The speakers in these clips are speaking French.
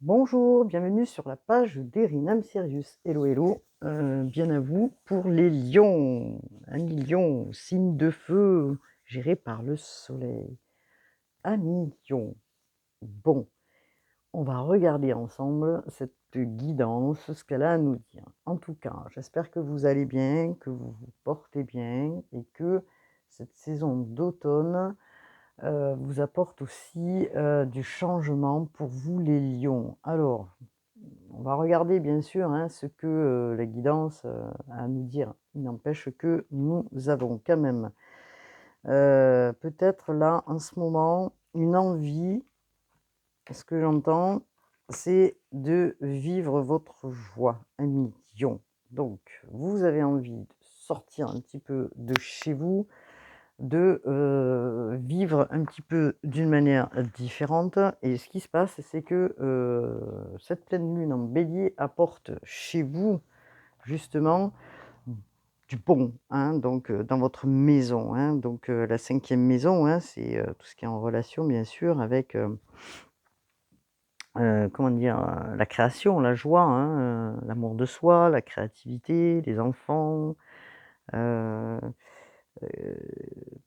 Bonjour, bienvenue sur la page d'Erinam Sirius. Hello, hello, bien à vous pour les lions. Amis lions, signe de feu, géré par le soleil. Amis lions, bon, on va regarder ensemble cette guidance, ce qu'elle a à nous dire. En tout cas, j'espère que vous allez bien, que vous vous portez bien et que cette saison d'automne vous apporte aussi du changement pour vous les lions. Alors, on va regarder bien sûr hein, ce que la guidance a à nous dire. Il n'empêche que nous avons quand même peut-être là en ce moment une envie, ce que j'entends, c'est de vivre votre joie, ami lion. Donc, vous avez envie de sortir un petit peu de chez vous, de vivre un petit peu d'une manière différente. Et ce qui se passe, c'est que cette pleine lune en bélier apporte chez vous, justement, du bon, hein, donc dans votre maison. Hein, donc la 5e maison, hein, c'est tout ce qui est en relation, bien sûr, avec, comment dire, la création, la joie, hein, l'amour de soi, la créativité, les enfants. euh,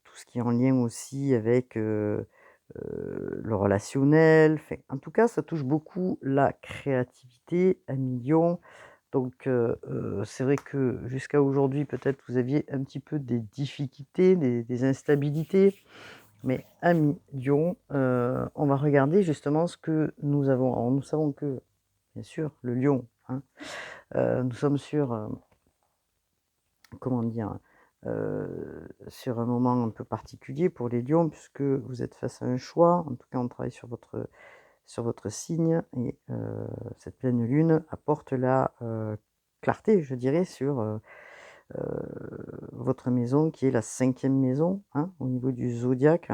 tout ce qui est en lien aussi avec, le relationnel, enfin, en tout cas, ça touche beaucoup la créativité à millions. Donc, c'est vrai que jusqu'à aujourd'hui, peut-être vous aviez un petit peu des difficultés, des instabilités, mais à millions, on va regarder justement ce que nous avons. Alors nous savons que, bien sûr, le lion, hein, nous sommes sur, comment dire? Sur un moment un peu particulier pour les lions puisque vous êtes face à un choix. En tout cas, on travaille sur votre signe et cette pleine lune apporte la, clarté, je dirais, sur, heu, votre maison qui est la 5e maison, hein, au niveau du zodiaque.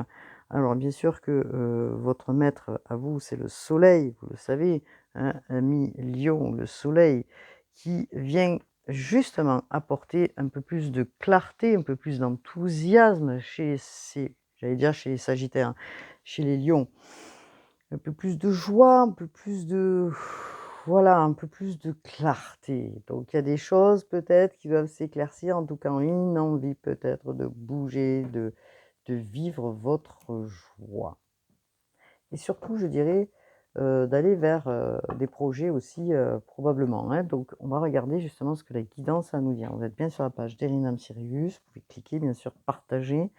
Alors bien sûr que, votre maître à vous, c'est le soleil, vous le savez, hein, ami lion, le soleil qui vient justement apporter un peu plus de clarté, un peu plus d'enthousiasme chez ces j'allais dire chez les sagittaires, hein, chez les lions. Un peu plus de joie, un peu plus de voilà, un peu plus de clarté. Donc il y a des choses peut-être qui doivent s'éclaircir, en tout cas une envie peut-être de bouger, de vivre votre joie. Et surtout, je dirais, d'aller vers, des projets aussi, probablement, hein. Donc on va regarder justement ce que la guidance a à nous dire. Vous êtes bien sur la page d'Erinam Sirius, vous pouvez cliquer, bien sûr, partager.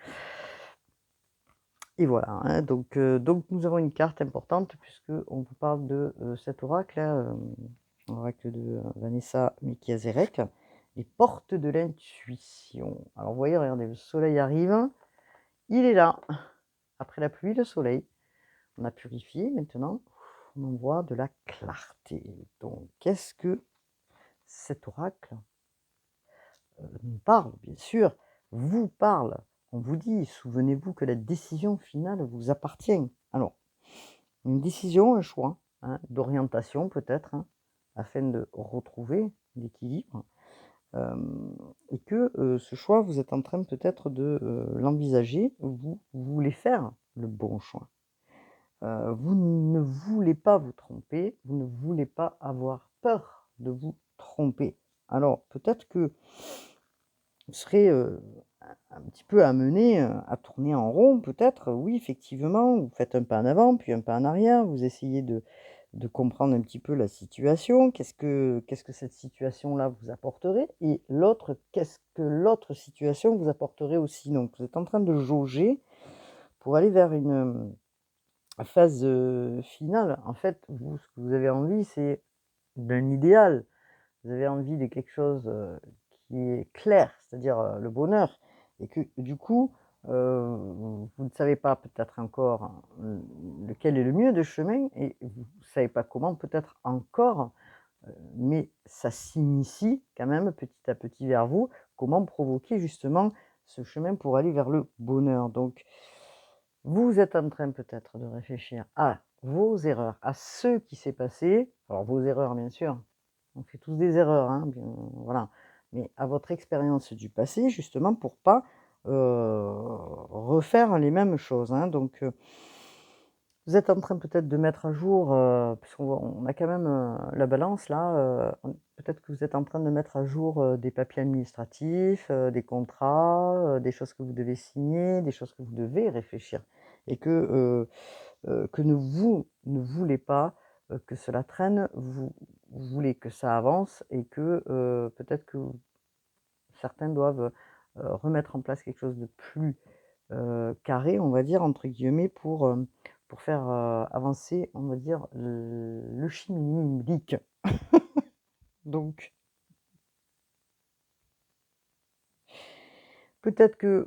Et voilà, hein, donc nous avons une carte importante puisqu'on vous parle de, cet oracle là, oracle de, Vanessa Mikiazerek, les portes de l'intuition. Alors vous voyez, regardez, le soleil arrive, il est là. Après la pluie, le soleil. On a purifié, maintenant on envoie de la clarté. Donc qu'est-ce que cet oracle, nous parle? Bien sûr, vous parle. On vous dit: «Souvenez-vous que la décision finale vous appartient». Alors une décision, un choix, hein, d'orientation peut-être, hein, afin de retrouver l'équilibre, et que, ce choix, vous êtes en train peut-être de, l'envisager. Vous voulez faire le bon choix. Vous ne voulez pas vous tromper, vous ne voulez pas avoir peur de vous tromper. Alors peut-être que vous serez, un petit peu amené à tourner en rond peut-être, oui effectivement, vous faites un pas en avant, puis un pas en arrière, vous essayez de comprendre un petit peu la situation. Qu'est-ce que cette situation-là vous apporterait? Et l'autre, qu'est-ce que l'autre situation vous apporterait aussi? Donc vous êtes en train de jauger pour aller vers une, phase, finale. En fait, vous, ce que vous avez envie, c'est d'un idéal. Vous avez envie de quelque chose, qui est clair, c'est-à-dire, le bonheur et que du coup, vous ne savez pas peut-être encore, lequel est le mieux de chemin et vous ne savez pas comment peut-être encore, mais ça s'initie quand même petit à petit vers vous. Comment provoquer justement ce chemin pour aller vers le bonheur? Donc vous êtes en train peut-être de réfléchir à vos erreurs, à ce qui s'est passé. Alors vos erreurs bien sûr, on fait tous des erreurs, hein, bien voilà. Mais à votre expérience du passé justement pour pas, refaire les mêmes choses, hein. Donc, Vous êtes en train peut-être de mettre à jour, puisqu'on a quand même, la balance là, peut-être que vous êtes en train de mettre à jour, des papiers administratifs, des contrats, des choses que vous devez signer, des choses que vous devez réfléchir et que vous ne voulez pas, que cela traîne. Vous voulez que ça avance et que, peut-être que certains doivent, remettre en place quelque chose de plus «carré», on va dire, entre guillemets, pour faire, avancer, on va dire, le schmilblick. Donc peut-être que,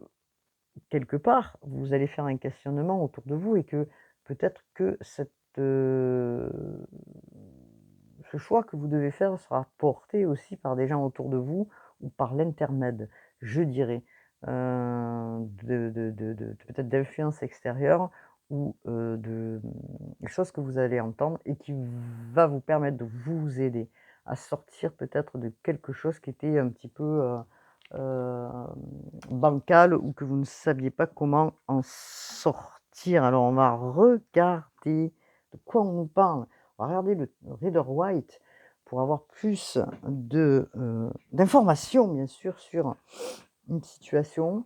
quelque part, vous allez faire un questionnement autour de vous et que peut-être que ce choix que vous devez faire sera porté aussi par des gens autour de vous ou par l'intermède, je dirais, de peut-être d'influences extérieures ou, choses que vous allez entendre et qui va vous permettre de vous aider à sortir peut-être de quelque chose qui était un petit peu, hem, bancal ou que vous ne saviez pas comment en sortir. Alors on va regarder de quoi on nous parle. On va regarder le Rider White pour avoir plus d'informations, bien sûr, sur une situation.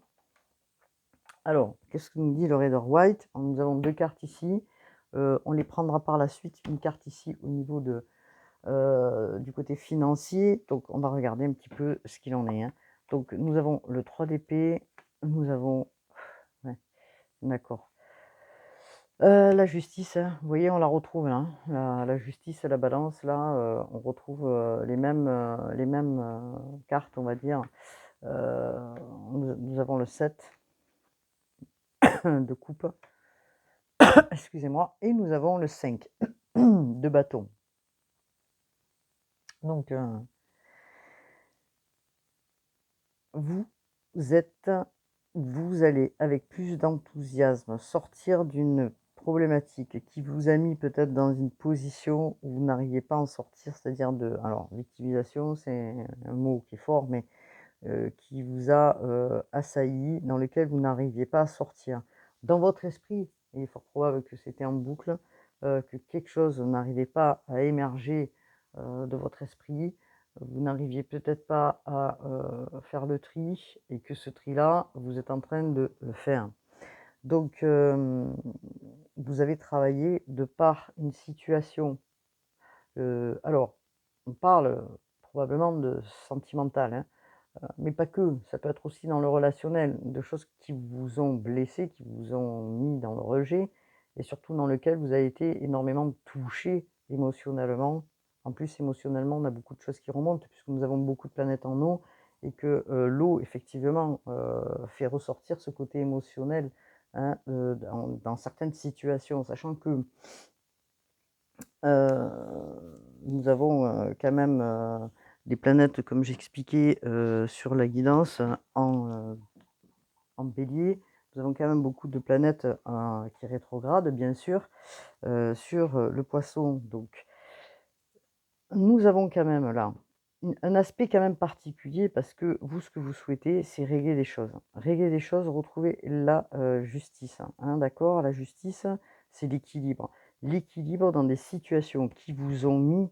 Alors, qu'est-ce que nous dit le Rider White? Nous avons 2 cartes ici, on les prendra par la suite, une carte ici au niveau du côté financier, donc on va regarder un petit peu ce qu'il en est, hein. Donc nous avons le 3 d'épée, nous avons ouais, d'accord. La justice, hein, vous voyez, on la retrouve là, hein, la justice et la balance là, on retrouve, les mêmes, cartes, on va dire. Heu, nous avons le 7 de coupe, excusez-moi, et nous avons le 5 de bâton. Donc, vous êtes vous allez avec plus d'enthousiasme sortir d'une problématique qui vous a mis peut-être dans une position où vous n'arriviez pas à en sortir, c'est-à-dire alors victimisation, c'est un mot qui est fort, mais qui vous a, assailli, dans lequel vous n'arriviez pas à sortir. Dans votre esprit, il est fort probable que c'était en boucle, que quelque chose n'arrivait pas à émerger, de votre esprit. Vous n'arriviez peut-être pas à, faire le tri et que ce tri-là, vous êtes en train de le faire. Donc, vous avez travaillé de par une situation, alors on parle, probablement de sentimental, hein. Mais pas que, ça peut être aussi dans le relationnel, de choses qui vous ont blessé, qui vous ont mis dans le rejet et surtout dans lequel vous avez été énormément touché émotionnellement. En plus, émotionnellement, on a beaucoup de choses qui remontent puisque nous avons beaucoup de planètes en eau et que, l'eau effectivement, fait ressortir ce côté émotionnel, hein, dans certaines situations. Sachant que, nous avons, quand même, des planètes comme j'expliquais, sur la guidance en Bélier. Nous avons quand même beaucoup de planètes, qui rétrogradent bien sûr, sur, le Poisson. Donc nous avons quand même là, un aspect quand même particulier parce que vous, ce que vous souhaitez, c'est régler les choses. Régler les choses, retrouver la, justice, hein, d'accord? La justice, c'est l'équilibre. L'équilibre dans des situations qui vous ont mis,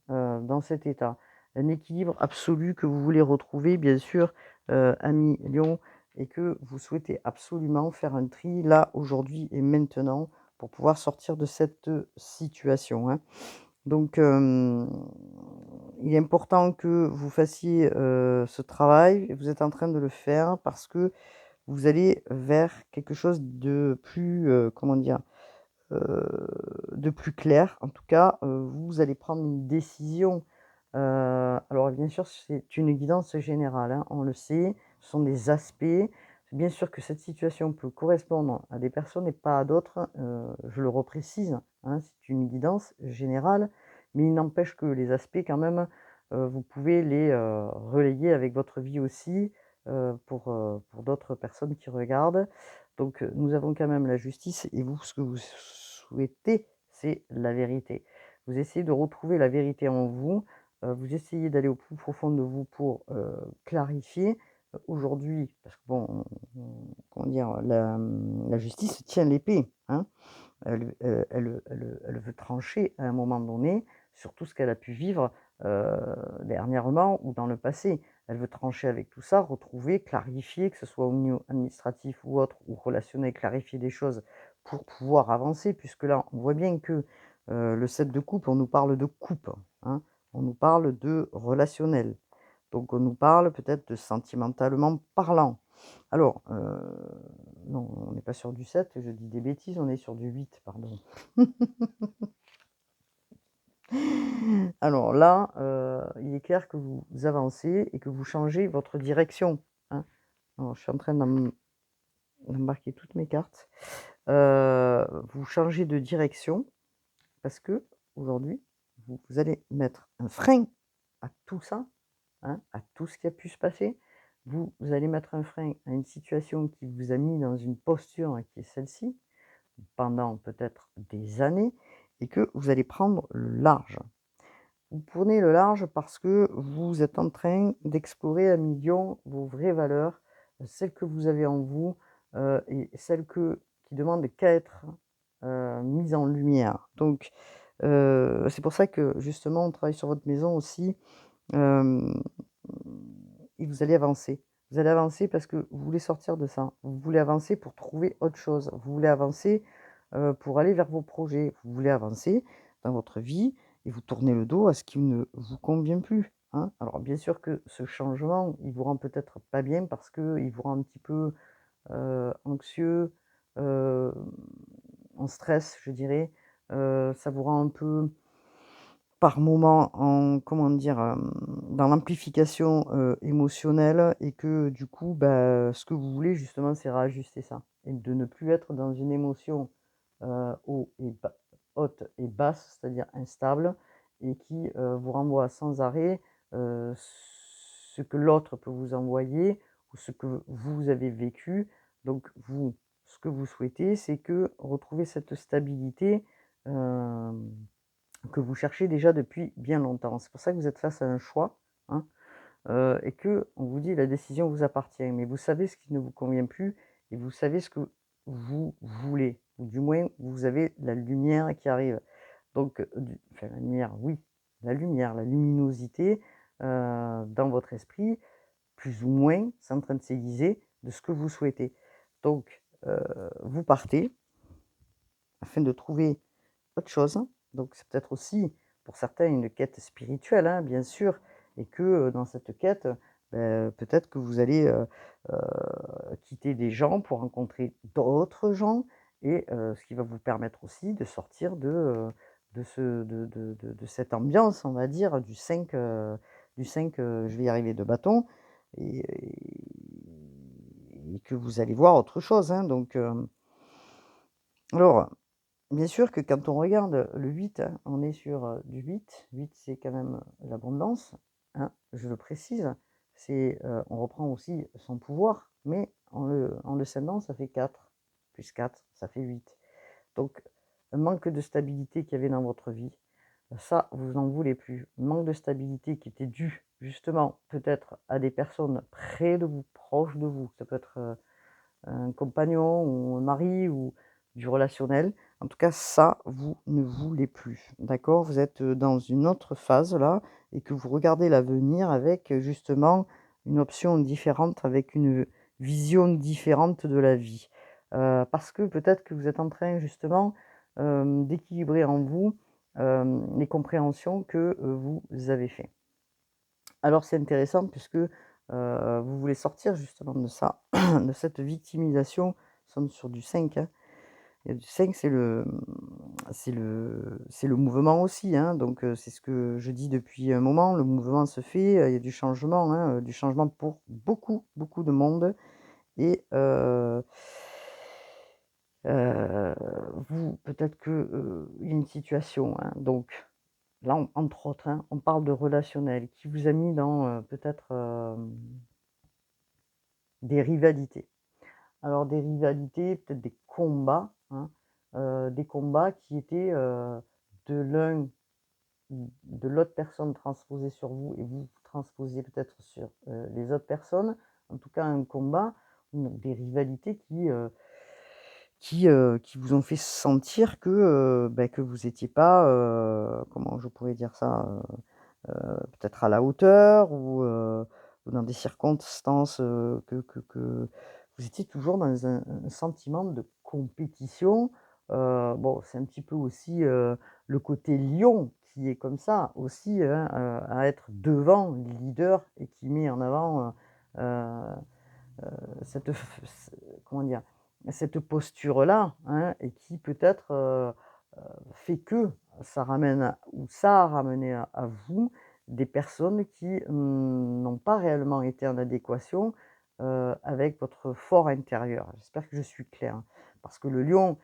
dans cet état. Un équilibre absolu que vous voulez retrouver, bien sûr, ami Lion, et que vous souhaitez absolument faire un tri là, aujourd'hui et maintenant, pour pouvoir sortir de cette, situation, hein. Donc, il est important que vous fassiez, ce travail et vous êtes en train de le faire parce que vous allez vers quelque chose de plus, comment dire? Heu, de plus clair. En tout cas, vous allez prendre une décision, alors bien sûr, c'est une guidance générale, hein, on le sait, ce sont des aspects. Bien sûr que cette situation peut correspondre à des personnes et pas à d'autres, je le reprécise, hein, c'est une guidance générale, mais il n'empêche que les aspects quand même, vous pouvez les, relayer avec votre vie aussi, pour d'autres personnes qui regardent. Donc, nous avons quand même la justice et vous, ce que vous souhaitez, c'est la vérité. Vous essayez de retrouver la vérité en vous, vous essayez d'aller au plus profond de vous pour, clarifier. Aujourd'hui, parce que bon, comment dire? La justice tient l'épée, hein. Elle veut trancher à un moment donné sur tout ce qu'elle a pu vivre, dernièrement ou dans le passé. Elle veut trancher avec tout ça, retrouver, clarifier, que ce soit au niveau administratif ou autre, ou relationnel, clarifier des choses pour pouvoir avancer. Puisque là, on voit bien que, le 7 de coupe, on nous parle de coupe, hein. On nous parle de relationnel. Donc on nous parle peut-être de sentimentalement parlant. Alors, non, on n'est pas sur du 7, je dis des bêtises, on est sur du 8, pardon. Alors là, il est clair que vous avancez et que vous changez votre direction, hein. Alors je suis en train d'embarquer toutes mes cartes. Vous changez de direction parce qu'aujourd'hui, vous allez mettre un frein à tout ça, hein, à tout ce qui a pu se passer. Vous allez mettre un frein à une situation qui vous a mis dans une posture, hein, qui est celle-ci, pendant peut-être des années, et que vous allez prendre le large. Vous prenez le large parce que vous êtes en train d'explorer à millions vos vraies valeurs, celles que vous avez en vous, et celles qui demandent qu'à être, mises en lumière. Donc, c'est pour ça que justement on travaille sur votre maison aussi, hem, et vous allez avancer. Vous allez avancer parce que vous voulez sortir de ça. Vous voulez avancer pour trouver autre chose. Vous voulez avancer, pour aller vers vos projets. Vous voulez avancer dans votre vie et vous tournez le dos à ce qui ne vous convient plus, hein. Alors bien sûr que ce changement, il vous rend peut-être pas bien parce qu'il vous rend un petit peu, anxieux, heu, en stress, je dirais. Ça vous rend un peu par moment en comment dire? Dans l'amplification, émotionnelle, et que du coup, bah, ce que vous voulez justement, c'est réajuster ça et de ne plus être dans une émotion, haut et bas haute et basse, c'est-à-dire instable, et qui, vous renvoie sans arrêt, ce que l'autre peut vous envoyer ou ce que vous avez vécu. Donc vous, ce que vous souhaitez, c'est que retrouver cette stabilité, hem que vous cherchez déjà depuis bien longtemps. C'est pour ça que vous êtes face à un choix, hein, et que on vous dit: «La décision vous appartient», mais vous savez ce qui ne vous convient plus et vous savez ce que vous voulez, ou du moins vous avez la lumière qui arrive. Donc, enfin la lumière, oui, la lumière, la luminosité, dans votre esprit, plus ou moins, c'est en train de s'aiguiser de ce que vous souhaitez. Donc, vous partez afin de trouver autre chose. Donc c'est peut-être aussi, pour certains, une quête spirituelle, hein, bien sûr, et que, dans cette quête, peut-être que vous allez, quitter des gens pour rencontrer d'autres gens, et ce qui va vous permettre aussi de sortir de ce de cette ambiance, on va dire, du cinq, je vais y arriver, de bâton, et et que vous allez voir autre chose, hein, donc alors bien sûr que quand on regarde le 8, hein, on est sur, du 8. 8, c'est quand même l'abondance, hein, je le précise. C'est, on reprend aussi son pouvoir, mais en le scindant, ça fait 4 plus 4, ça fait 8. Donc un manque de stabilité qu'il y avait dans votre vie, ça, vous n'en voulez plus. Manque de stabilité qui était dû justement peut-être à des personnes près de vous, proches de vous. Ça peut être, un compagnon ou un mari ou du relationnel. En tout cas, ça, vous ne voulez plus, d'accord? Vous êtes, dans une autre phase là, et que vous regardez l'avenir avec, justement une option différente, avec une vision différente de la vie. Parce que peut-être que vous êtes en train justement, d'équilibrer en vous, les compréhensions que, vous avez fait. Alors c'est intéressant puisque, vous voulez sortir justement de ça, de cette victimisation. Nous sommes sur du 5, hein. Et du 5, c'est le mouvement aussi, hein, donc c'est ce que je dis depuis un moment. Le mouvement se fait, il y a du changement, hein, du changement pour beaucoup, beaucoup de monde, et heu, vous, peut-être que, il y a une situation, hein, donc là, entre autres, hein, on parle de relationnel qui vous a mis dans, peut-être, des rivalités. Alors des rivalités, peut-être des combats, hein, des combats qui étaient, de l'un ou de l'autre personne transposés sur vous, et vous transposiez peut-être sur, les autres personnes. En tout cas un combat, ou des rivalités qui vous ont fait sentir que, que vous étiez pas, comment je pourrais dire ça? Peut-être à la hauteur ou dans des circonstances, que vous étiez toujours dans un sentiment de compétition. Bon, c'est un petit peu aussi, le côté lion qui est comme ça aussi, hein, à être devant les leaders et qui met en avant, cette f ce comment dire? Cette posture-là, hein, et qui peut-être, fait que ça ramène ou ça a ramené à vous des personnes qui, n'ont pas réellement été en adéquation, avec votre fort intérieur. J'espère que je suis claire, hein. Parce que le lion,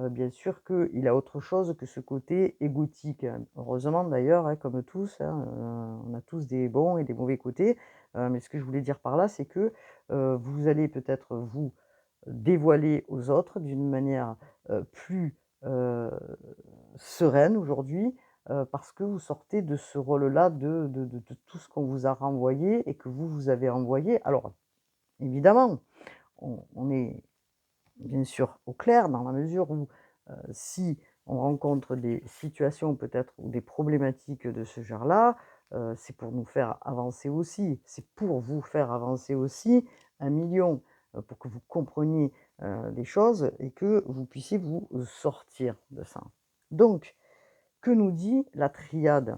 bien sûr qu'il a autre chose que ce côté égotique, hein. Heureusement d'ailleurs, hein, comme tous, hein, on a tous des bons et des mauvais côtés, mais ce que je voulais dire par là, c'est que, vous allez peut-être vous dévoiler aux autres d'une manière, plus, heu, sereine aujourd'hui, parce que vous sortez de ce rôle-là de tout ce qu'on vous a renvoyé et que vous avez envoyé. Alors évidemment, on est bien sûr au clair dans la mesure où, si on rencontre des situations peut-être ou des problématiques de ce genre-là, c'est pour nous faire avancer aussi. C'est pour vous faire avancer aussi 1 000 000, pour que vous compreniez, les choses et que vous puissiez vous, sortir de ça. Donc, que nous dit la triade?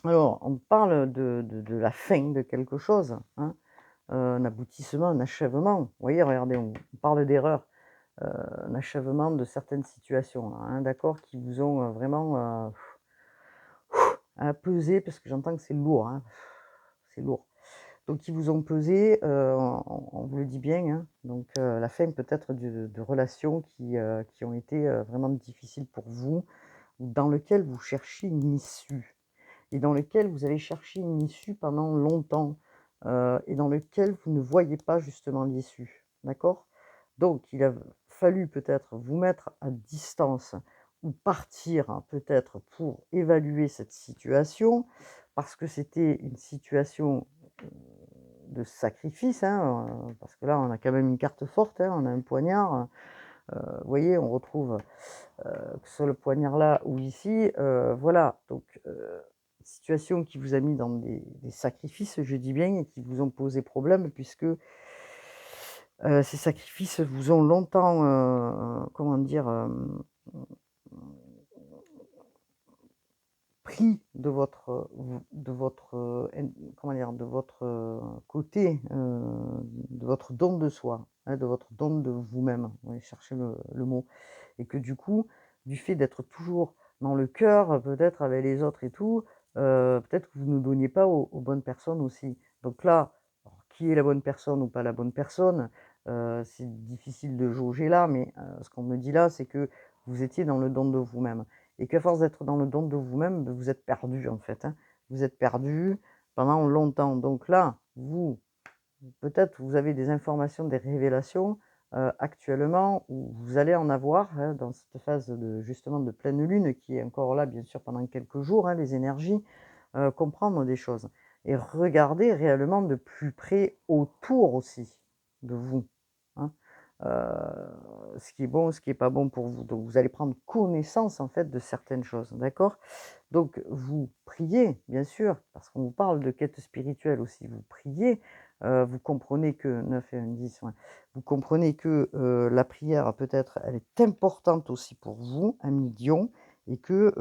Alors, on parle de la fin de quelque chose, hein, un aboutissement, un achèvement. Vous voyez, regardez, on parle d'erreur. Un achèvement de certaines situations là, hein, d'accord? Qui vous ont, vraiment, pesé parce que j'entends que c'est lourd, hein. C'est lourd. Donc qui vous ont pesé, on vous le dit bien, hein, donc la fin peut-être de relations qui ont été, vraiment difficiles pour vous, ou dans lequel vous cherchiez une issue et dans lequel vous avez cherché une issue pendant longtemps, et dans lequel vous ne voyez pas justement l'issue, d'accord? Donc il a fallu peut-être vous mettre à distance ou partir, hein, peut-être pour évaluer cette situation, parce que c'était une situation, heu, de sacrifice, hein, parce que là, on a quand même une carte forte, hein, on a un poignard, vous voyez, on retrouve, que ce soit le poignard là ou ici, voilà, donc situation qui vous a mis dans des sacrifices, je dis bien, et qui vous ont posé problème puisque, ces sacrifices vous ont longtemps, comment dire? Pris de votre, comment dire? De votre, côté, de votre don de soi, hein, de votre don de vous-même. Ouais, chercher le mot et que du coup, du fait d'être toujours dans le cœur, peut-être avec les autres et tout, peut-être que vous ne donniez pas aux bonnes personnes aussi. Donc là, alors qui est la bonne personne ou pas la bonne personne, c'est difficile de jauger là, mais ce qu'on me dit là, c'est que vous étiez dans le don de vous-même et qu'à force d'être dans le don de vous-même, vous êtes perdu en fait, hein. Vous êtes perdu pendant longtemps. Donc là, vous, peut-être vous avez des informations, des révélations, actuellement ou vous allez en avoir, hein, dans cette phase de justement de pleine lune qui est encore là bien sûr pendant quelques jours, hein, les énergies, comprendre des choses et regarder réellement de plus près autour aussi de vous, hein. Ce qui est bon, ce qui est pas bon pour vous. Donc vous allez prendre connaissance en fait de certaines choses, d'accord? Donc vous priez, bien sûr, parce qu'on vous parle de quête spirituelle aussi, vous priez, vous comprenez que 9 et 1, 10, ouais. Vous comprenez que, la prière peut-être elle est importante aussi pour vous, 1 000 000 et que,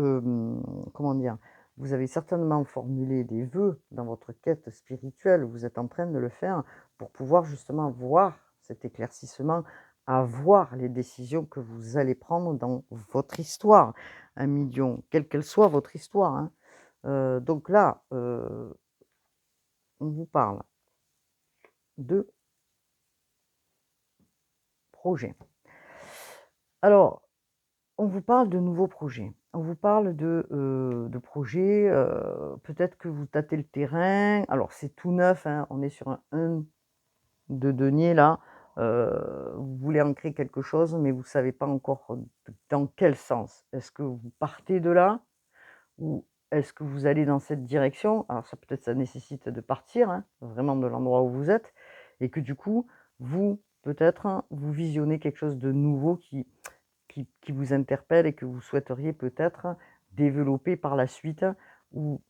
comment dire? Vous avez certainement formulé des vœux dans votre quête spirituelle, vous êtes en train de le faire pour pouvoir justement voir cet éclaircissement, avoir les décisions que vous allez prendre dans votre histoire. 1 000 000, quelle qu'elle soit votre histoire, hein. Donc là, on vous parle de projets. Alors, on vous parle de nouveaux projets. On vous parle de projets, peut-être que vous tâtez le terrain. Alors c'est tout neuf, hein, on est sur un de denier là. Vous voulez en créer quelque chose, mais vous ne savez pas encore dans quel sens. Est-ce que vous partez de là? Ou est-ce que vous allez dans cette direction? Alors ça nécessite de partir, hein, vraiment de l'endroit où vous êtes et que du coup, vous peut-être, hein, vous visionnez quelque chose de nouveau qui vous interpelle et que vous souhaiteriez peut-être développer par la suite ou,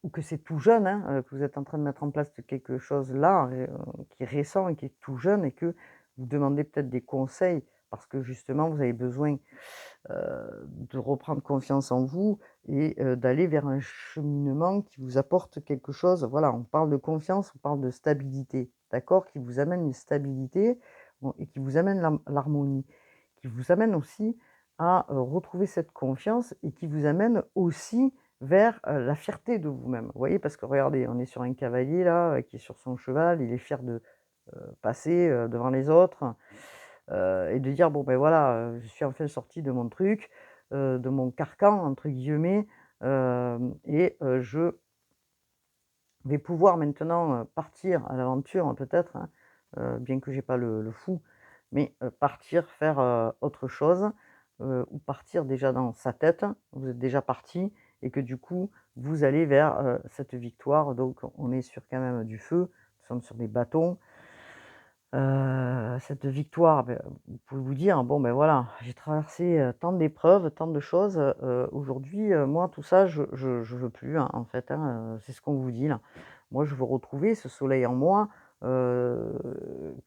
ou que c'est tout jeune, hein, que vous êtes en train de mettre en place quelque chose là, qui est récent et qui est tout jeune et que vous demandez peut-être des conseils parce que justement vous avez besoin, de reprendre confiance en vous et d'aller vers un cheminement qui vous apporte quelque chose. Voilà, on parle de confiance, on parle de stabilité, d'accord? Qui vous amène une stabilité, bon et qui vous amène l'harmonie, qui vous amène aussi à, retrouver cette confiance et qui vous amène aussi vers, la fierté de vous-même. Vous voyez? Parce que regardez, on est sur un cavalier là, qui est sur son cheval, il est fier de, passer, devant les autres. Et de dire: «Bon, ben, voilà, je suis enfin sorti de mon truc, de mon «carcan» entre guillemets, et je vais pouvoir maintenant, partir à l'aventure, hein, peut-être, hein, bien que j'ai pas le fou, mais partir faire, autre chose, ou partir déjà dans sa tête. Vous êtes déjà parti et que du coup, vous allez vers, cette victoire. Donc on est sur quand même du feu, nous sommes sur des bâtons. Cette victoire, beh, vous pouvez vous dire: «Bon, ben, voilà, j'ai traversé, tant d'épreuves, tant de choses, aujourd'hui, moi tout ça je veux plus, hein, en fait, hein», c'est ce qu'on vous dit là. Moi je veux retrouver ce soleil en moi, que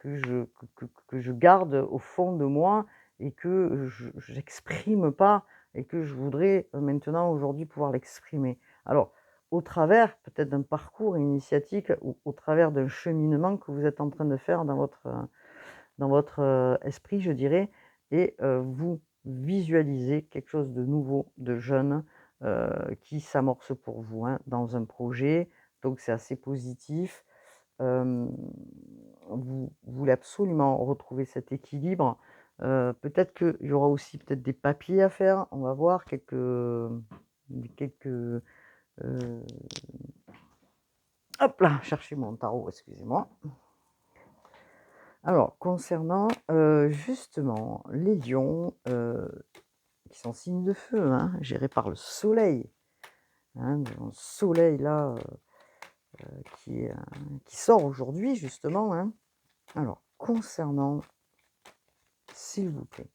je garde au fond de moi et que je j'exprime pas et que je voudrais, maintenant aujourd'hui pouvoir l'exprimer. Alors au travers peut-être d'un parcours initiatique ou au travers d'un cheminement que vous êtes en train de faire dans votre, esprit, je dirais et vous visualisez quelque chose de nouveau, de jeune, qui s'amorce pour vous, hein, dans un projet, donc c'est assez positif. Hem, vous voulez absolument retrouver cet équilibre, peut-être qu'il y aura aussi peut-être des papiers à faire, on va voir quelques, hop là, chercher mon tarot, excusez-moi. Alors concernant, justement les lions, qui sont signes de feu, hein, gérés par le soleil, hein, le soleil là, qui est, qui sort aujourd'hui justement, hein. Alors concernant, s'il vous plaît,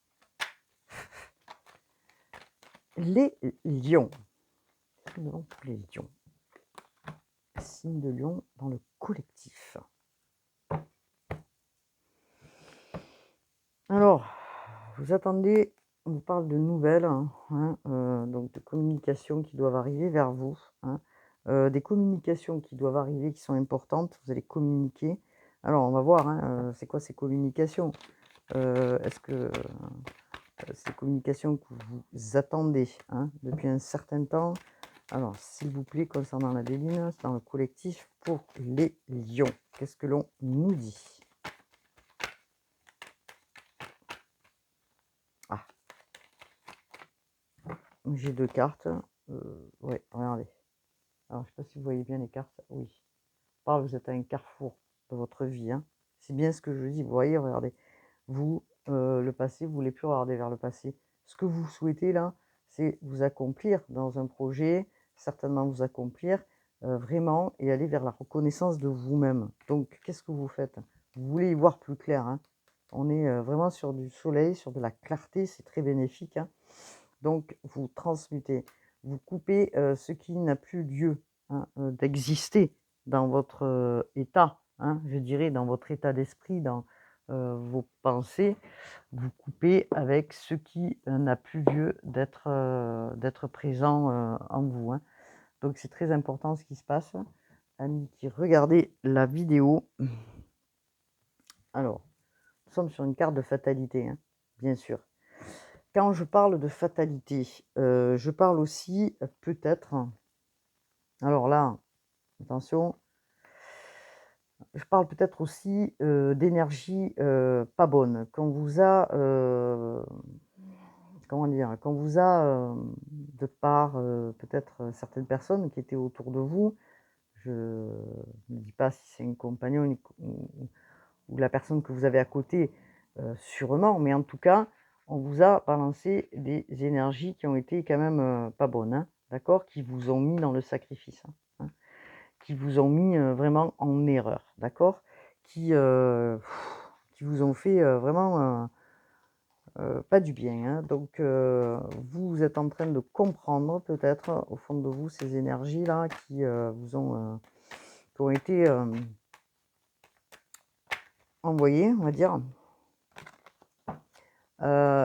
les lions, nous avons pour les lions, signe de lion dans le collectif. Alors, vous attendez, on vous parle de nouvelles, hein, donc de communications qui doivent arriver vers vous, hein, des communications qui doivent arriver, qui sont importantes, vous allez communiquer. Alors on va voir, hein, c'est quoi ces communications? Est-ce que, ces communications que vous attendez, hein, depuis un certain temps? Alors s'il vous plaît, concernant la Béline, c'est dans le collectif pour les lions. Qu'est-ce que l'on nous dit? Ah, j'ai 2 cartes, ouais, regardez. Alors, je ne sais pas si vous voyez bien les cartes. Oui. Parle, vous êtes à un carrefour de votre vie, hein. C'est bien ce que je dis. Vous voyez, regardez. Vous, le passé, vous voulez plus regarder vers le passé. Ce que vous souhaitez là, c'est vous accomplir dans un projet, certainement vous accomplir vraiment et aller vers la reconnaissance de vous-même. Donc, qu'est-ce que vous faites? Vous voulez y voir plus clair, hein. On est vraiment sur du soleil, sur de la clarté, c'est très bénéfique, hein. Donc vous transmutez, vous coupez, ce qui n'a plus lieu, hein, d'exister dans votre, état, hein, je dirais dans votre état d'esprit, dans, vos pensées. Vous coupez avec ce qui, n'a plus lieu d'être présent, en vous, hein. Donc c'est très important ce qui se passe. Amis qui regardez la vidéo. Alors, nous sommes sur une carte de fatalité, hein, bien sûr. Quand je parle de fatalité, je parle aussi, peut-être alors là, attention, je parle peut-être aussi, d'énergie, pas bonne. Qu'on vous a, comment dire? Qu'on vous a, de par, peut-être, certaines personnes qui étaient autour de vous, je ne dis pas si c'est une compagnonne ou la personne que vous avez à côté, sûrement, mais en tout cas, on vous a balancé des énergies qui ont été quand même, pas bonnes, hein, d'accord? Qui vous ont mis dans le sacrifice, hein, qui vous ont mis, vraiment en erreur, d'accord? Qui, qui vous ont fait vraiment pas du bien, hein. Donc vous êtes en train de comprendre peut-être au fond de vous ces énergies-là qui vous ont qui ont été envoyées, on va dire.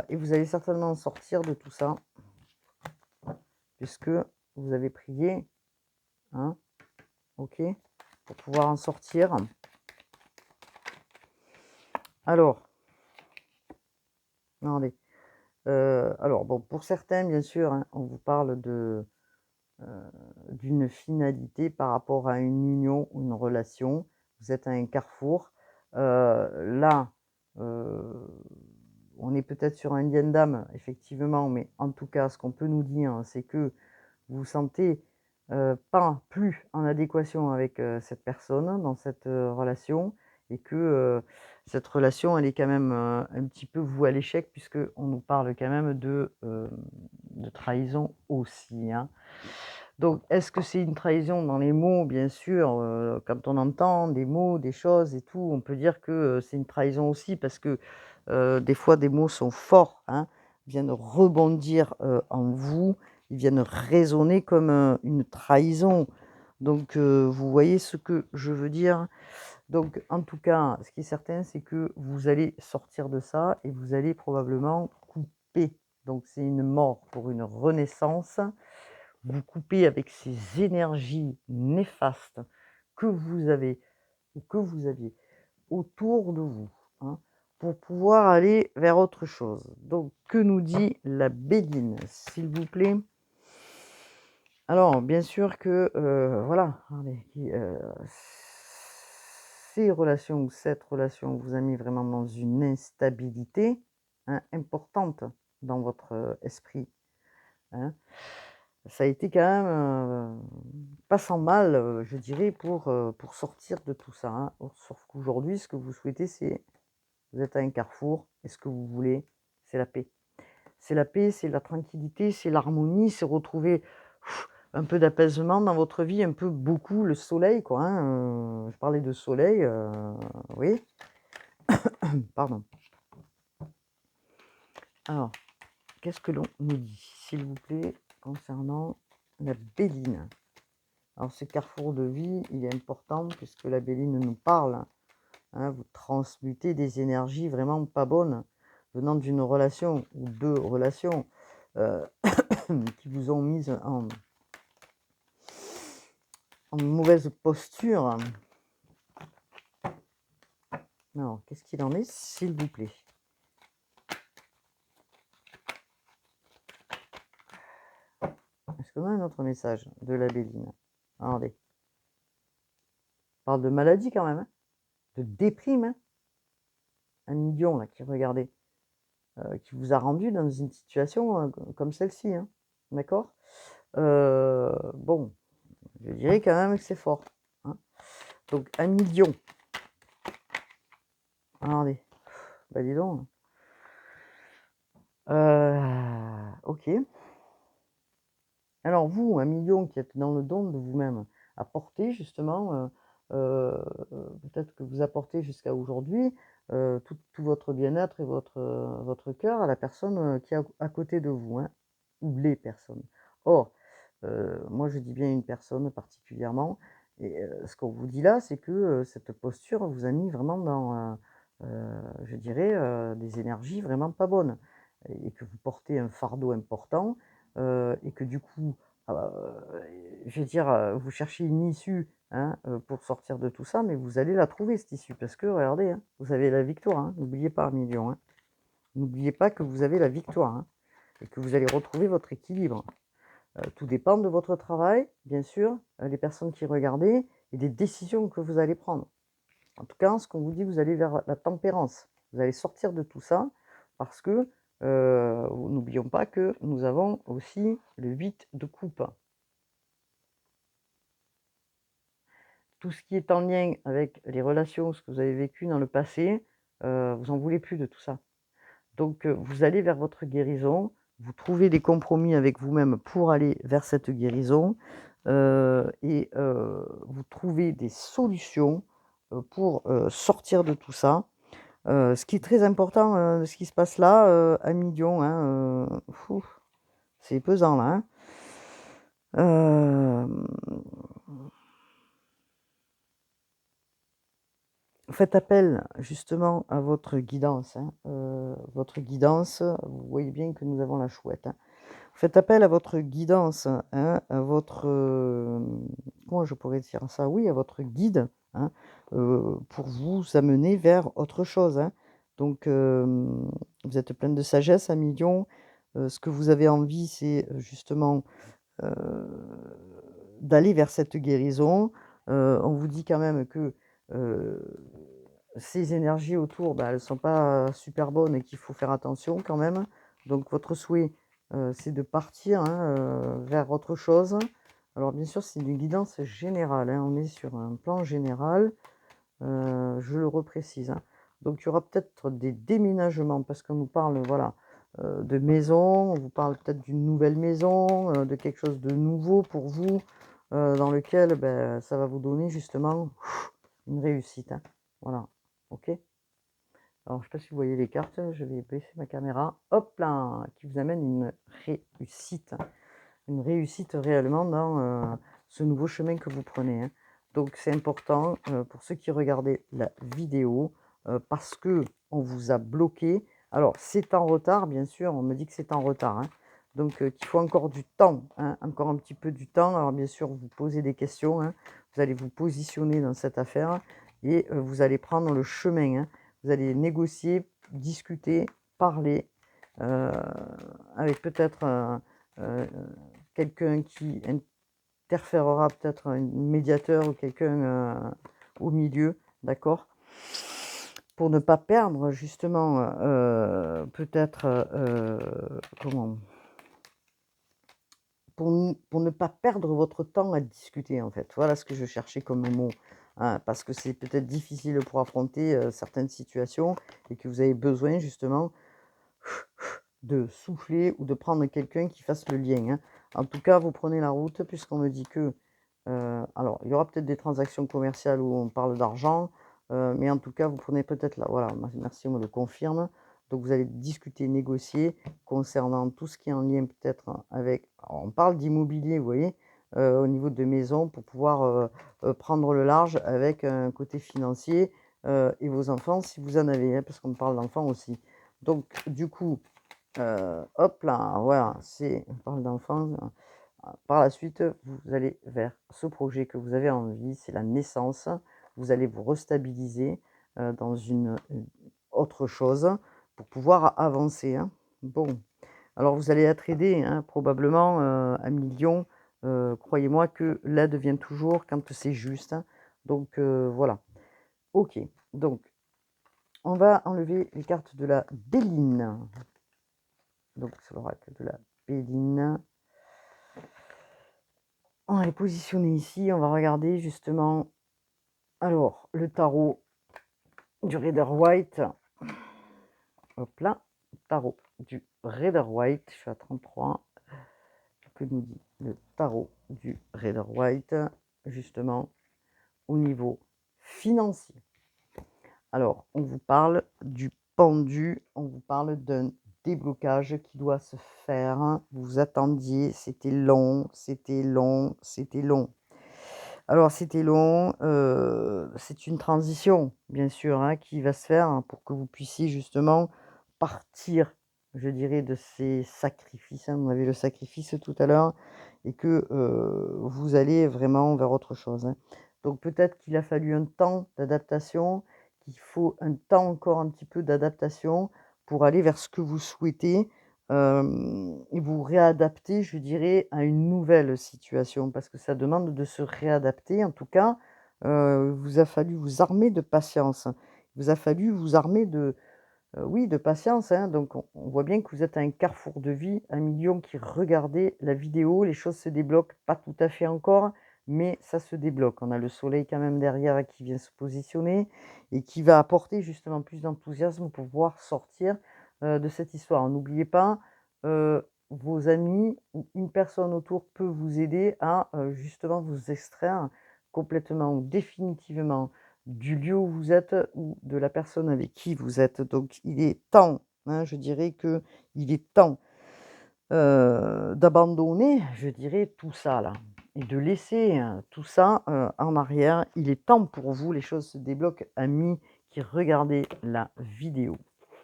Et vous allez certainement sortir de tout ça, puisque vous avez prié, hein, ok, pour pouvoir en sortir. Alors, attendez. Alors bon, pour certains, bien sûr, hein, on vous parle d'une finalité par rapport à une union ou une relation. Vous êtes à un carrefour. Là, on est peut-être sur un lien d'âme, effectivement, mais en tout cas, ce qu'on peut nous dire, c'est que vous vous sentez pas plus en adéquation avec cette personne dans cette relation et que cette relation, elle est quand même un petit peu vouée à l'échec puisque on nous parle quand même de trahison aussi, hein. Donc, est-ce que c'est une trahison dans les mots? Bien sûr, quand on entend des mots, des choses et tout, on peut dire que c'est une trahison aussi parce que des fois, des mots sont forts, hein, viennent rebondir en vous, ils viennent résonner comme une trahison. Donc, vous voyez ce que je veux dire? Donc, en tout cas, ce qui est certain, c'est que vous allez sortir de ça et vous allez probablement couper. Donc, c'est une mort pour une renaissance. Vous coupez avec ces énergies néfastes que vous avez ou que vous aviez autour de vous, hein, pour pouvoir aller vers autre chose. Donc, que nous dit la Béline, s'il vous plaît? Alors, bien sûr que, voilà, allez, ces relations ou cette relation vous a mis vraiment dans une instabilité, hein, importante dans votre esprit, hein. Ça a été quand même pas sans mal, je dirais, pour sortir de tout ça, hein. Sauf qu'aujourd'hui, ce que vous souhaitez, c'est vous êtes à un carrefour et ce que vous voulez, c'est la paix. C'est la paix, c'est la tranquillité, c'est l'harmonie, c'est retrouver un peu d'apaisement dans votre vie, un peu beaucoup le soleil, quoi, hein. Je parlais de soleil, oui, pardon. Alors, qu'est-ce que l'on nous dit, s'il vous plaît, concernant la Béline? Alors, ce carrefour de vie, il est important puisque la Béline nous parle, hein, vous transmutez des énergies vraiment pas bonnes venant d'une relation ou deux relations qui vous ont mise en mauvaise posture. Alors, qu'est-ce qu'il en est, s'il vous plaît? Est-ce qu'on a un autre message de la Béline? Attendez. On parle de maladie quand même, hein, de déprime, hein. Un million là, qui regardez, qui vous a rendu dans une situation comme celle-ci, hein. D'accord? Bon, je dirais quand même que c'est fort, hein. Donc 1 million. Attendez. Bah dis donc. OK. Alors vous, 1 million qui êtes dans le don de vous-même, apportez justement, peut-être que vous apportez jusqu'à aujourd'hui, tout votre bien-être et votre cœur à la personne, qui est à côté de vous, hein, ou les personnes. Or, moi je dis bien une personne particulièrement et ce qu'on vous dit là, c'est que, cette posture vous a mis vraiment dans, je dirais, des énergies vraiment pas bonnes et que vous portez un fardeau important, et que du coup, heu, je veux dire, vous cherchez une issue, hein, pour sortir de tout ça, mais vous allez la trouver cette issue parce que regardez, hein, vous avez la victoire, hein, n'oubliez pas 1 million, hein. N'oubliez pas que vous avez la victoire, hein, et que vous allez retrouver votre équilibre. Tout dépend de votre travail, bien sûr, les personnes qui regardez et des décisions que vous allez prendre. En tout cas, ce qu'on vous dit, vous allez vers la tempérance. Vous allez sortir de tout ça parce que, n'oublions pas que nous avons aussi le 8 de coupe. Tout ce qui est en lien avec les relations, ce que vous avez vécu dans le passé, vous en voulez plus de tout ça. Donc, vous allez vers votre guérison, vous trouvez des compromis avec vous-même pour aller vers cette guérison, et vous trouvez des solutions, pour, sortir de tout ça. Ce qui est très important, de ce qui se passe là, amis Lion, hein, c'est pesant là, hein. Hem, Faites appel justement à votre guidance, hein, votre guidance, vous voyez bien que nous avons la chouette, hein. Faites appel à votre guidance, hein, à votre, comment je pourrais dire ça? Oui, à votre guide, hein, pour vous amener vers autre chose, hein. Donc, vous êtes pleine de sagesse, amis Lions. Ce que vous avez envie, c'est, justement, heu, d'aller vers cette guérison. On vous dit quand même que, heu, ces énergies autour, bah, elles ne sont pas super bonnes et qu'il faut faire attention quand même. Donc votre souhait, c'est de partir, hein, vers autre chose. Alors bien sûr, c'est une guidance générale, hein, on est sur un plan général, je le reprécise, hein. Donc il y aura peut-être des déménagements parce qu'on nous parle, voilà, de maison, on vous parle peut-être d'une nouvelle maison, de quelque chose de nouveau pour vous, dans lequel, beh, ça va vous donner justement une réussite, hein. Voilà, OK? Alors je sais pas si vous voyez les cartes, je vais baisser ma caméra, hop là! Qui vous amène une réussite réellement dans, ce nouveau chemin que vous prenez, hein. Donc c'est important, pour ceux qui regardaient la vidéo, parce que on vous a bloqué. Alors c'est en retard bien sûr, on me dit que c'est en retard, hein, donc qu'il faut encore du temps, hein, encore un petit peu du temps. Alors bien sûr, vous posez des questions, hein, vous allez vous positionner dans cette affaire et vous allez prendre le chemin, hein. Vous allez négocier, discuter, parler, heu, avec peut-être, heu quelqu'un qui interférera, peut-être un médiateur ou quelqu'un, au milieu, d'accord? Pour ne pas perdre justement, peut-être, comment? Pour ne pas perdre votre temps à discuter, en fait. Voilà ce que je cherchais comme mot, hein, parce que c'est peut-être difficile pour affronter, certaines situations et que vous avez besoin justement de souffler ou de prendre quelqu'un qui fasse le lien, hein. En tout cas, vous prenez la route puisqu'on me dit que, alors il y aura peut-être des transactions commerciales où on parle d'argent, mais en tout cas, vous prenez peut-être là voilà, merci, on me le confirme. Donc vous allez discuter, négocier concernant tout ce qui est en lien peut-être avec alors on parle d'immobilier, vous voyez? Au niveau de maisons pour pouvoir, prendre le large avec un côté financier, et vos enfants si vous en avez, hein, parce qu'on me parle d'enfants aussi. Donc du coup, hop là, voilà, c'est on parle d'enfants, par la suite, vous allez vers ce projet que vous avez envie, c'est la naissance. Vous allez vous restabiliser, dans une autre chose pour pouvoir avancer, hein. Bon, alors vous allez être aidé, hein, probablement, à millions, croyez-moi que l'aide vient toujours quand c'est juste, hein. Donc voilà. OK, donc on va enlever les cartes de la Béline. Donc c'est l'oracle de la Béline. On va les positionner ici, on va regarder justement, alors le tarot du Rider-Waite, hop là, tarot du Rider-Waite, je suis à 33. Que nous dit le tarot du Rider-Waite, justement au niveau financier? Alors, on vous parle du pendu, on vous parle d'un déblocage qui doit se faire. Vous attendiez, c'était long, c'était long, c'était long. Alors c'était long, c'est une transition bien sûr, hein, qui va se faire, hein, pour que vous puissiez justement partir, je dirais, de ces sacrifices, hein. On avait le sacrifice tout à l'heure et que, vous allez vraiment vers autre chose, hein. Donc peut-être qu'il a fallu un temps d'adaptation, qu'il faut un temps encore un petit peu d'adaptation pour aller vers ce que vous souhaitez, et vous réadapter, je dirais, à une nouvelle situation parce que ça demande de se réadapter. En tout cas, vous a fallu vous armer de patience. Il vous a fallu vous armer de, oui, de patience, hein. Donc on voit bien que vous êtes à un carrefour de vie, un million qui regardait la vidéo. Les choses se débloquent, pas tout à fait encore, mais ça se débloque. On a le soleil quand même derrière qui vient se positionner et qui va apporter justement plus d'enthousiasme pour pouvoir sortir, de cette histoire. N'oubliez pas, vos amis ou une personne autour peut vous aider à, justement vous extraire complètement ou définitivement du lieu où vous êtes ou de la personne avec qui vous êtes. Donc il est temps, hein, je dirais que il est temps, d'abandonner, je dirais, tout ça là et de laisser, tout ça, en arrière. Il est temps pour vous, les choses se débloquent, amis qui regardez la vidéo.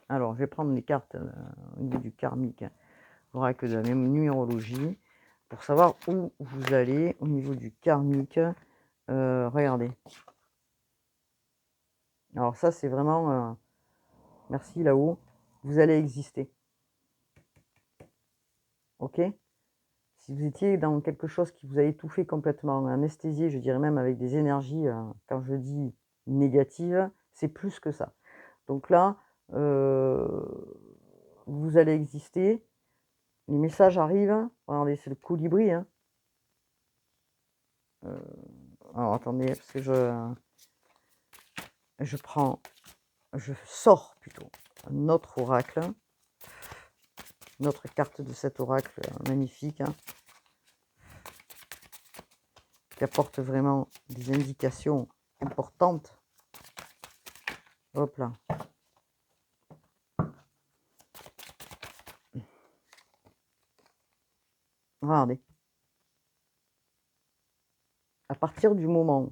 Alors je vais prendre les cartes, au niveau du karmique, l'oracle de la numérologie, pour savoir où vous allez au niveau du karmique. Regardez. Alors ça, c'est vraiment, merci là-haut, vous allez exister. OK? Si vous étiez dans quelque chose qui vous a étouffé complètement, anesthésié, je dirais même avec des énergies, quand je dis négatives, c'est plus que ça. Donc là, vous allez exister, les messages arrivent. Regardez, c'est le colibri, hein. Alors attendez, parce que je sors plutôt un autre oracle, une autre carte de cet oracle magnifique, hein, qui apporte vraiment des indications importantes. Hop là. Regardez. À partir du moment,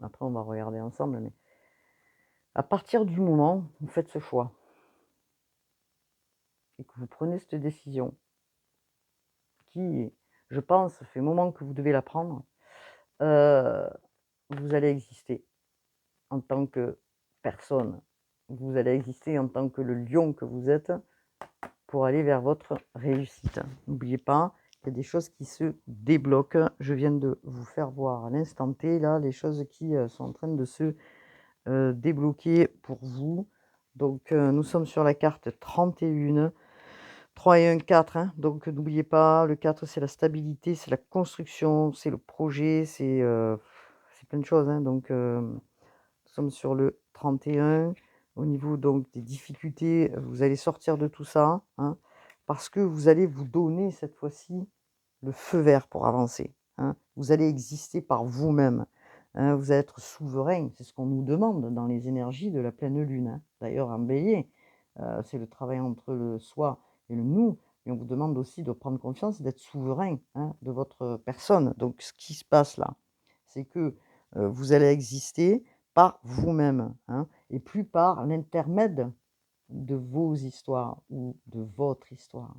après on va regarder ensemble, mais à partir du moment où vous faites ce choix et que vous prenez cette décision, qui, je pense, fait un moment que vous devez la prendre, vous allez exister en tant que personne. Vous allez exister en tant que le lion que vous êtes pour aller vers votre réussite. N'oubliez pas, il y a des choses qui se débloquent. Je viens de vous faire voir à l'instant T, là, les choses qui sont en train de se débloquer pour vous. Donc, nous sommes sur la carte 31, 3 et 1, 4. Hein. Donc, n'oubliez pas, le 4, c'est la stabilité, c'est la construction, c'est le projet, c'est plein de choses. Hein. Donc, nous sommes sur le 31. Au niveau donc des difficultés, vous allez sortir de tout ça, hein, parce que vous allez vous donner cette fois-ci le feu vert pour avancer. Hein. Vous allez exister par vous-même. Hein. Vous allez être souverain. C'est ce qu'on nous demande dans les énergies de la pleine lune. Hein. D'ailleurs, en bélier, c'est le travail entre le soi et le nous. Et on vous demande aussi de prendre confiance et d'être souverain, hein, de votre personne. Donc, ce qui se passe là, c'est que vous allez exister par vous-même, hein, et plus par l'intermède de vos histoires ou de votre histoire.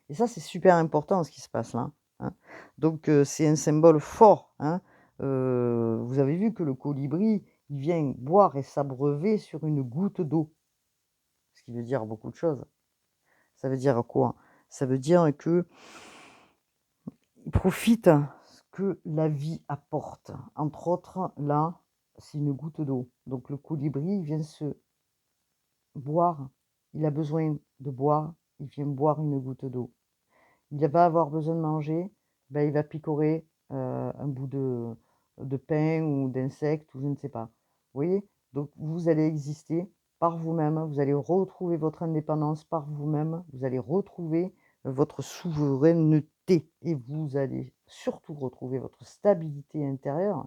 Et ça, c'est super important ce qui se passe là, hein. Donc c'est un symbole fort, hein. Vous avez vu que le colibri, il vient boire et s'abreuver sur une goutte d'eau, ce qui veut dire beaucoup de choses. Ça veut dire quoi? Ça veut dire qu'il profite ce que la vie apporte. Entre autres, là, c'est une goutte d'eau. Donc le colibri, il vient se boire, il a besoin de boire, il vient boire une goutte d'eau. Il va avoir besoin de manger, ben, il va picorer un bout de pain ou d'insecte ou je ne sais pas. Vous voyez? Donc vous allez exister par vous-même, vous allez retrouver votre indépendance par vous-même, vous allez retrouver votre souveraineté et vous allez surtout retrouver votre stabilité intérieure.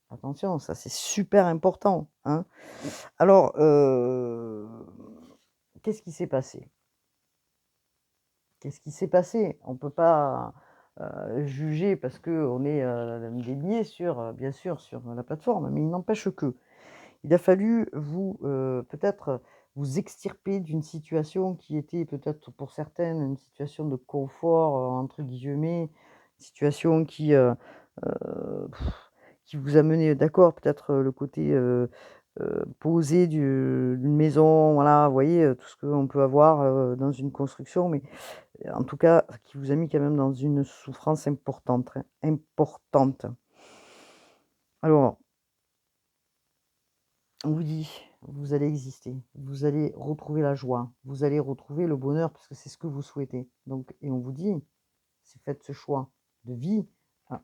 Attention, ça c'est super important, hein. Alors, qu'est-ce qui s'est passé? Qu'est-ce qui s'est passé? On ne peut pas, juger parce qu'on est, dédié sur, bien sûr, sur la plateforme, mais il n'empêche que il a fallu vous, peut-être, vous extirper d'une situation qui était peut-être pour certaines une situation de «confort», entre guillemets, une situation heu, qui vous a mené d'accord, peut-être, le côté, posé d'une maison, voilà, vous voyez, tout ce qu'on peut avoir, dans une construction, mais en tout cas, qui vous a mis quand même dans une souffrance importante, hein, importante. Alors, on vous dit, vous allez exister, vous allez retrouver la joie, vous allez retrouver le bonheur parce que c'est ce que vous souhaitez. Donc et on vous dit, si faites ce choix de vie,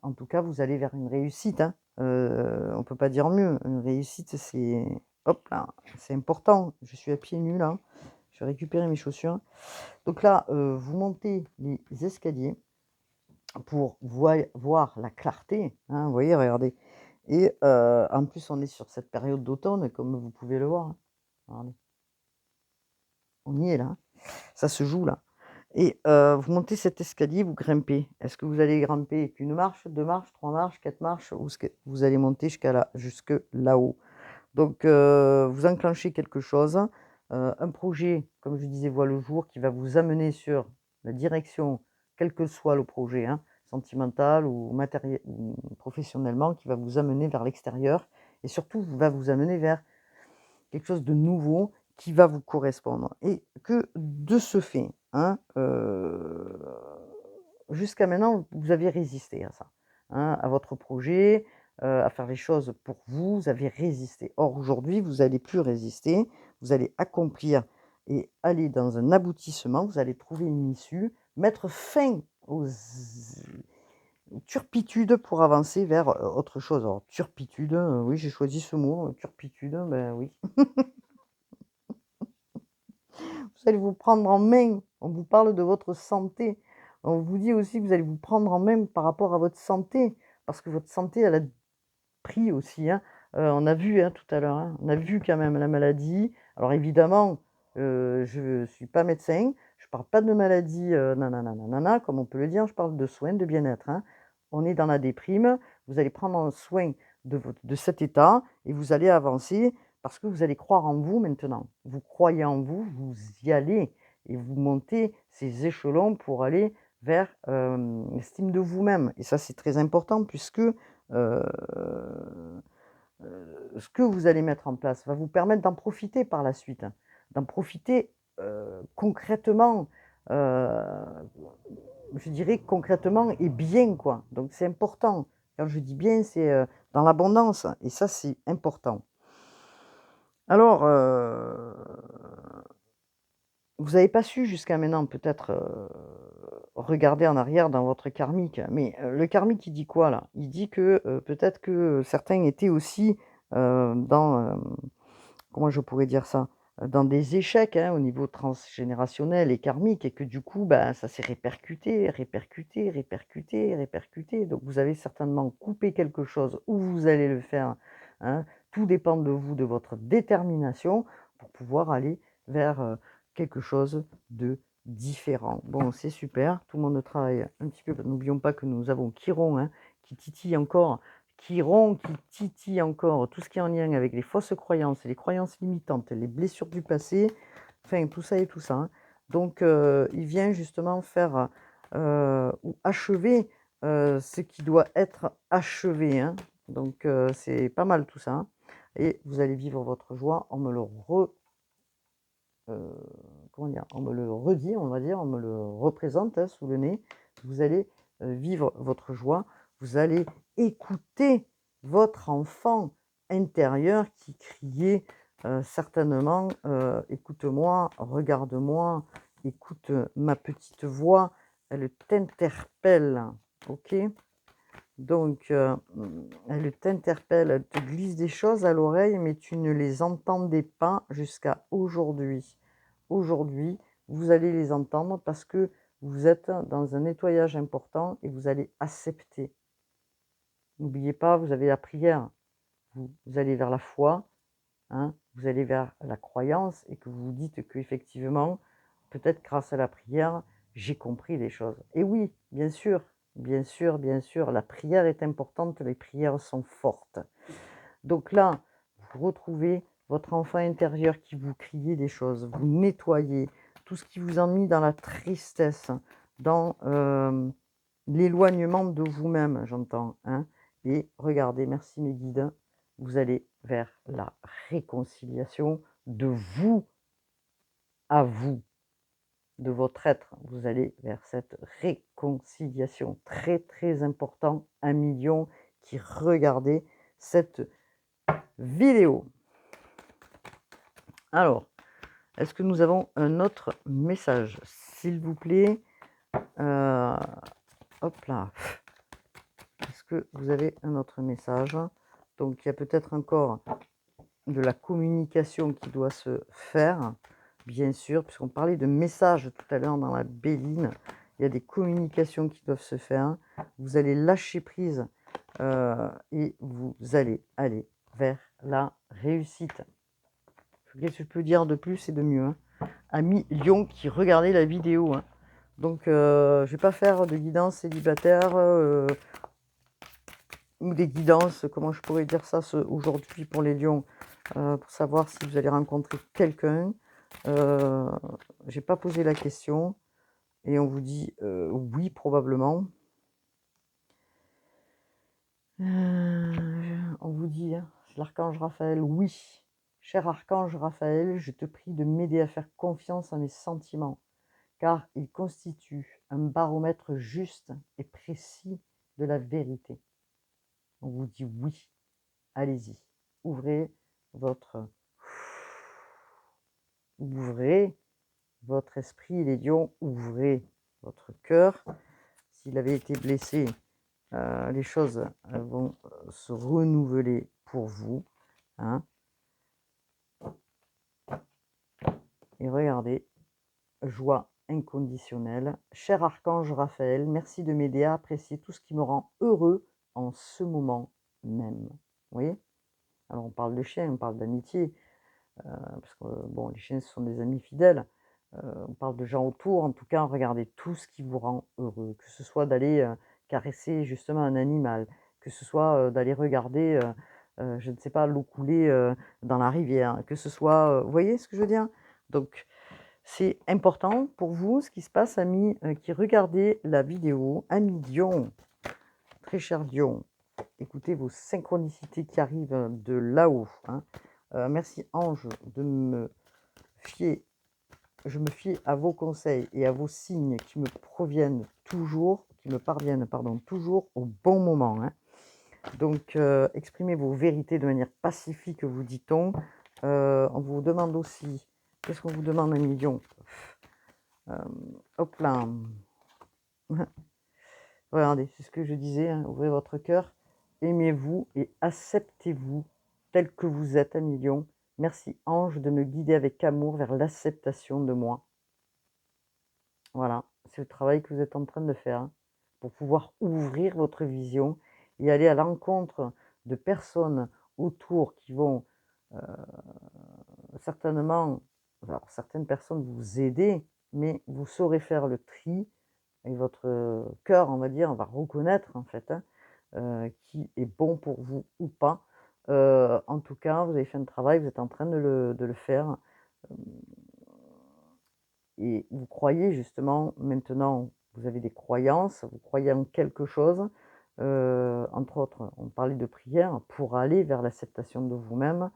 en tout cas, vous allez vers une réussite, hein. On peut pas dire mieux. Une réussite, c'est hop là, c'est important. Je suis à pieds nus là, je vais récupérer mes chaussures. Donc là, vous montez les escaliers pour voir la clarté, hein. Vous voyez, regardez, Et en plus, on est sur cette période d'automne, comme vous pouvez le voir, hein. Regardez, on y est là, hein. Ça se joue là. Et vous montez cet escalier, vous grimpez. Est-ce que vous allez grimper qu'une marche, 2 marches, 3 marches, 4 marches ou est-ce que vous allez monter jusque là-haut? Donc vous enclenchez quelque chose, un projet, comme je disais, voit le jour qui va vous amener sur la direction, quel que soit le projet, hein, sentimental ou matériel ou professionnellement, qui va vous amener vers l'extérieur et surtout va vous amener vers quelque chose de nouveau qui va vous correspondre et que de ce fait, hein, jusqu'à maintenant, vous avez résisté à ça, hein, à votre projet, à faire les choses pour vous, vous avez résisté. Or aujourd'hui, vous allez plus résister, vous allez accomplir et aller dans un aboutissement, vous allez trouver une issue, mettre fin aux turpitudes pour avancer vers, autre chose. Alors turpitude, oui, j'ai choisi ce mot, turpitude, ben oui. Vous allez vous prendre en main. On vous parle de votre santé. On vous dit aussi que vous allez vous prendre en main par rapport à votre santé, parce que votre santé, elle a pris aussi, hein. On a vu, hein, tout à l'heure, hein, on a vu quand même la maladie. Alors évidemment, je ne suis pas médecin, je ne parle pas de maladie, nanana nanana, comme on peut le dire, je parle de soins, de bien-être, hein. On est dans la déprime, vous allez prendre soin de cet état et vous allez avancer parce que vous allez croire en vous maintenant. Vous croyez en vous, vous y allez et vous montez ces échelons pour aller vers, l'estime de vous-même et ça, c'est très important puisque, ce que vous allez mettre en place va vous permettre d'en profiter par la suite, hein. D'en profiter, concrètement, heu, je dirais concrètement et bien, quoi. Donc c'est important. Quand je dis bien, c'est, dans l'abondance et ça, c'est important. Alors, vous n'avez pas su jusqu'à maintenant peut-être, regarder en arrière dans votre karmique, mais, le karmique, il dit quoi là? Il dit que, peut-être que certains étaient aussi, dans, comment je pourrais dire ça? Dans des échecs, hein, au niveau transgénérationnel et karmique et que du coup, bah, ça s'est répercuté, répercuté, répercuté, répercuté. Donc vous avez certainement coupé quelque chose ou vous allez le faire, hein. Tout dépend de vous, de votre détermination pour pouvoir aller vers, quelque chose de différent. Bon, c'est super, tout le monde travaille un petit peu. N'oublions pas que nous avons Chiron, hein, qui titille encore qui titille encore tout ce qui est en lien avec les fausses croyances, les croyances limitantes, les blessures du passé, enfin tout ça et tout ça, hein. Donc il vient justement faire, ou achever, ce qui doit être achevé, hein. Donc c'est pas mal tout ça, hein et vous allez vivre votre joie. On me le comment dire? On me le redit, on va dire, on me le représente, hein, sous le nez. Vous allez, vivre votre joie, vous allez écouter votre enfant intérieur qui criait, certainement, «Écoute-moi, regarde-moi, écoute, ma petite voix, elle t'interpelle». OK? Donc, elle t'interpelle, elle te glisse des choses à l'oreille, mais tu ne les entendais pas jusqu'à aujourd'hui. Aujourd'hui, vous allez les entendre parce que vous êtes dans un nettoyage important et vous allez accepter. N'oubliez pas, vous avez la prière, vous allez vers la foi, hein, vous allez vers la croyance et que vous vous dites qu'effectivement, peut-être grâce à la prière, j'ai compris des choses. Et oui, bien sûr, bien sûr, bien sûr, la prière est importante, les prières sont fortes. Donc là, vous retrouvez votre enfant intérieur qui vous criait des choses, vous nettoyez tout ce qui vous a mis dans la tristesse, dans l'éloignement de vous-même, j'entends, hein. Et regardez, merci mes guides, vous allez vers la réconciliation de vous à vous, de votre être. Vous allez vers cette réconciliation. Très, très important, 1 million qui regardez cette vidéo. Alors, est-ce que nous avons un autre message? S'il vous plaît. Euh, hop là. Est-ce que vous avez un autre message? Donc, il y a peut-être encore de la communication qui doit se faire, bien sûr, puisqu'on parlait de messages tout à l'heure dans la béline. Il y a des communications qui doivent se faire. Vous allez lâcher prise et vous allez aller vers la réussite. Qu'est-ce que je peux dire de plus et de mieux, hein? Amis Lion qui regardez la vidéo, hein. Donc, je vais pas faire de guidance célibataire ou des guidances, comment je pourrais dire ça aujourd'hui pour les lions, pour savoir si vous allez rencontrer quelqu'un. J'ai pas posé la question et on vous dit oui, probablement. On vous dit, hein, c'est l'archange Raphaël, oui. Cher archange Raphaël, je te prie de m'aider à faire confiance à mes sentiments, car ils constituent un baromètre juste et précis de la vérité. On vous dit oui, allez-y, ouvrez votre esprit, les lions, ouvrez votre cœur. S'il avait été blessé, les choses vont se renouveler pour vous, hein. Et regardez, joie inconditionnelle. Cher archange Raphaël, merci de m'aider à apprécier tout ce qui me rend heureux en ce moment même. Vous voyez? Alors on parle de chiens, on parle d'amitié, parce que bon, les chiens ce sont des amis fidèles. On parle de gens autour, en tout cas, regardez tout ce qui vous rend heureux, que ce soit d'aller caresser justement un animal, que ce soit d'aller regarder, je ne sais pas, l'eau couler dans la rivière, que ce soit, vous voyez ce que je veux dire? Donc, c'est important pour vous ce qui se passe, amis qui regardez la vidéo. Amis Lion, très cher Lion, écoutez vos synchronicités qui arrivent de là-haut, hein. Merci Ange de me fier. Je me fie à vos conseils et à vos signes qui me parviennent toujours au bon moment, hein. Donc, exprimez vos vérités de manière pacifique, vous dit-on. On vous demande aussi, qu'est-ce qu'on vous demande, un million? Hop là. Regardez, c'est ce que je disais, hein, ouvrez votre cœur, aimez-vous et acceptez-vous tel que vous êtes, un million. Merci, ange, de me guider avec amour vers l'acceptation de moi. Voilà, c'est le travail que vous êtes en train de faire, hein, pour pouvoir ouvrir votre vision et aller à l'encontre de personnes autour qui vont certainement, alors certaines personnes vous aider, mais vous saurez faire le tri et votre cœur, on va dire, va reconnaître en fait, hein, qui est bon pour vous ou pas. En tout cas, vous avez fait un travail, vous êtes en train de le faire. Et vous croyez justement, maintenant, vous avez des croyances, vous croyez en quelque chose, entre autres, on parlait de prière, pour aller vers l'acceptation de vous-même.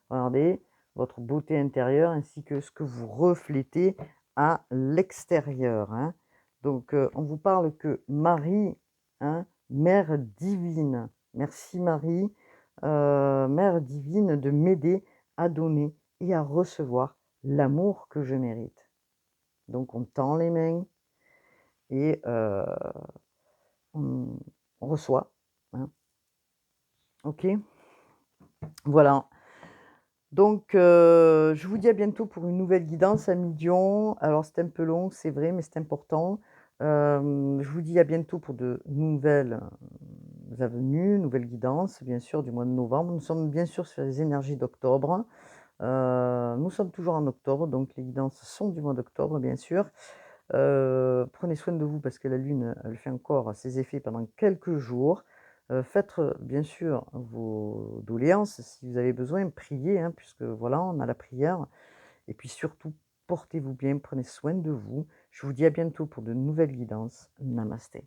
Regardez, votre beauté intérieure ainsi que ce que vous reflétez à l'extérieur, hein. Donc, on vous parle que Marie, hein, Mère divine, merci Marie, Mère divine, de m'aider à donner et à recevoir l'amour que je mérite. Donc on tend les mains et on reçoit, hein. OK? Voilà. Donc je vous dis à bientôt pour une nouvelle guidance, amis Lion. Alors c'est un peu long, c'est vrai, mais c'est important. Je vous dis à bientôt pour de nouvelles avenues, nouvelles guidances, bien sûr, du mois de novembre. Nous sommes bien sûr sur les énergies d'octobre. Nous sommes toujours en octobre, donc les guidances sont du mois d'octobre, bien sûr. Prenez soin de vous parce que la lune, elle fait encore ses effets pendant quelques jours. Faites, bien sûr vos doléances si vous avez besoin, priez, hein, puisque voilà, on a la prière et puis surtout, portez-vous bien, prenez soin de vous. Je vous dis à bientôt pour de nouvelles guidances. Namasté.